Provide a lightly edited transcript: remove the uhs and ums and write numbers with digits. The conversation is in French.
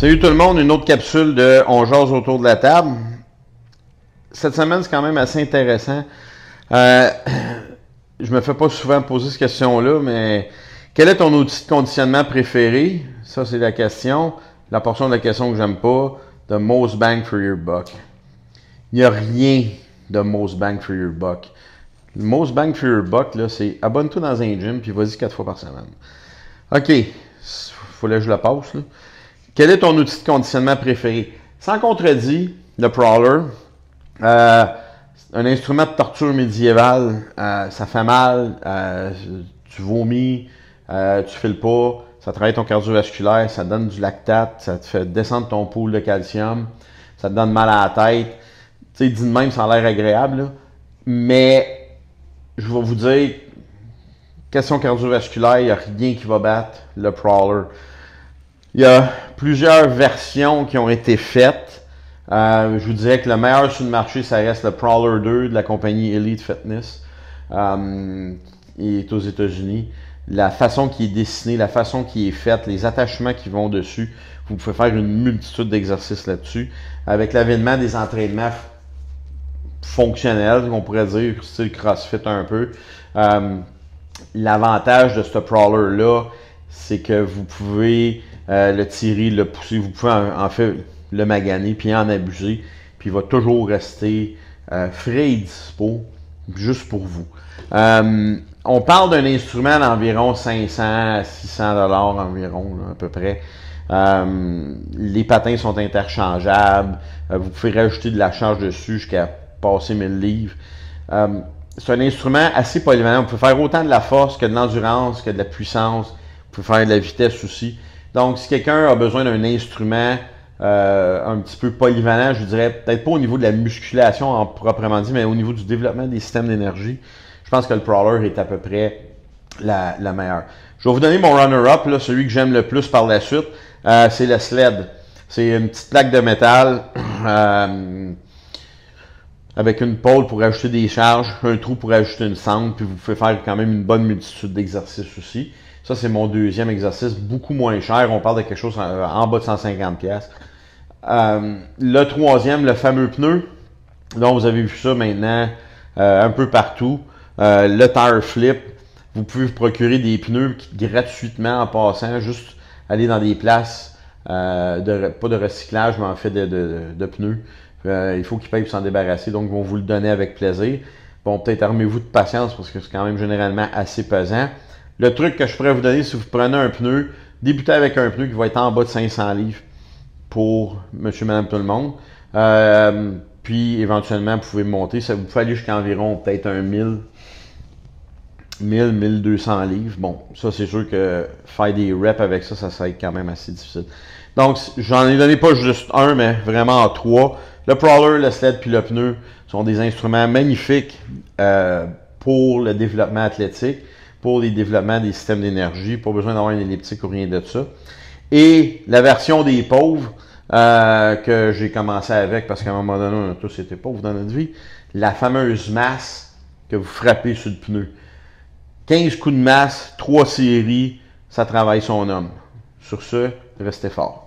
Salut tout le monde, une autre capsule de On jase autour de la table. Cette semaine, c'est quand même assez intéressant. Je me fais pas souvent poser cette question-là, mais quel est ton outil de conditionnement préféré? Ça, c'est la question. La portion de la question que j'aime pas, the most bang for your buck. Il n'y a rien de most bang for your buck. Le most bang for your buck, là, c'est abonne-toi dans un gym puis vas-y 4 fois par semaine. OK, faut que je la passe, là. Quel est ton outil de conditionnement préféré? Sans contredit, le Prowler, un instrument de torture médiévale, ça fait mal, tu vomis, tu files pas, ça travaille ton cardiovasculaire, ça donne du lactate, ça te fait descendre ton pool de calcium, ça te donne mal à la tête. Tu sais, dit de même, ça a l'air agréable, là. Mais je vais vous dire, question cardiovasculaire, il n'y a rien qui va battre le Prowler. Il y a plusieurs versions qui ont été faites. Je vous dirais que le meilleur sur le marché, ça reste le Prowler 2 de la compagnie Elite Fitness. Il est aux États-Unis. La façon qui est dessinée, la façon qui est faite, les attachements qui vont dessus, vous pouvez faire une multitude d'exercices là-dessus. Avec l'avènement des entraînements fonctionnels, on pourrait dire, style CrossFit un peu. L'avantage de ce Prowler-là, c'est que vous pouvez le tirer, le pousser, vous pouvez en fait le maganer, puis en abuser, puis il va toujours rester frais et dispo, juste pour vous. On parle d'un instrument d'environ 500 à 600 $ environ, là, à peu près. Les patins sont interchangeables, vous pouvez rajouter de la charge dessus jusqu'à passer 1000 livres. C'est un instrument assez polyvalent. Vous pouvez faire autant de la force que de l'endurance, que de la puissance. Vous pouvez faire de la vitesse aussi. Donc, si quelqu'un a besoin d'un instrument un petit peu polyvalent, je dirais peut-être pas au niveau de la musculation en proprement dit, mais au niveau du développement des systèmes d'énergie, je pense que le Prowler est à peu près la meilleure. Je vais vous donner mon runner-up, là, celui que j'aime le plus par la suite. C'est le sled. C'est une petite plaque de métal avec une pôle pour ajouter des charges, un trou pour ajouter une sangle, puis vous pouvez faire quand même une bonne multitude d'exercices aussi. Ça, c'est mon deuxième exercice, beaucoup moins cher. On parle de quelque chose en bas de 150$. Le troisième, le fameux pneu. Donc, vous avez vu ça maintenant un peu partout. Le tire flip. Vous pouvez vous procurer des pneus gratuitement en passant. Juste aller dans des places, pas de recyclage, mais en fait de pneus. Il faut qu'ils payent pour s'en débarrasser. Donc, ils vont vous le donner avec plaisir. Bon, peut-être armez-vous de patience parce que c'est quand même généralement assez pesant. Le truc que je pourrais vous donner, si vous prenez un pneu, débutez avec un pneu qui va être en bas de 500 livres pour monsieur, madame, tout le monde. Puis, éventuellement, vous pouvez monter. Ça vous pouvez aller jusqu'à environ peut-être un 1200 livres. Bon, ça, c'est sûr que faire des reps avec ça, ça va être quand même assez difficile. Donc, j'en ai donné pas juste un, mais vraiment 3. Le Prowler, le sled puis le pneu sont des instruments magnifiques pour le développement athlétique, pour les développements des systèmes d'énergie, pas besoin d'avoir une elliptique ou rien de ça. Et la version des pauvres que j'ai commencé avec, parce qu'à un moment donné, on a tous été pauvres dans notre vie, la fameuse masse que vous frappez sur le pneu. 15 coups de masse, 3 séries, ça travaille son homme. Sur ce, restez fort.